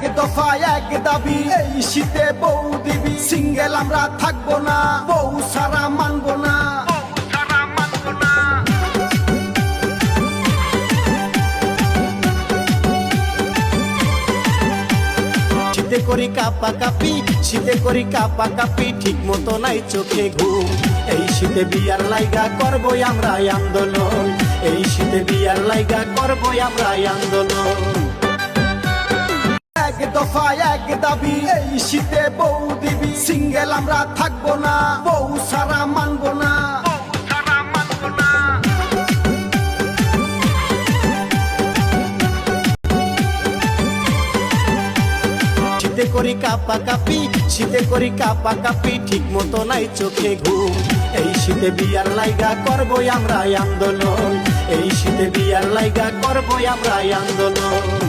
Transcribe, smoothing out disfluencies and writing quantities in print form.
এক দফা এক দাবি, এই শীতে বউ দিবি। সিঙ্গেল আমরা থাকবো না, বউ সারা মানবো না। শীতে করি কাপা কাপি, শীতে করি কাপা কাপি, ঠিক মতো নাই চোখে ঘুম। এই শীতে বিয়ার লাইগা করবই আমরা আন্দোলন, এই শীতে বিয়ার লাইগা করবই আমরা আন্দোলন। এক দফা এক দাবি, এই শীতে বউ দিবি। সিঙ্গেল আমরা থাকবো না, বউ সারা মানবো না। শীতে করি কাপা কাপি, শীতে করি কাপা কাপি, ঠিক মতো নাই চোখে ঘুম। এই শীতে বিয়ার লাইগা করবই আমরা আন্দোলন, এই শীতে বিয়ার লাইগা করবই আমরা আন্দোলন।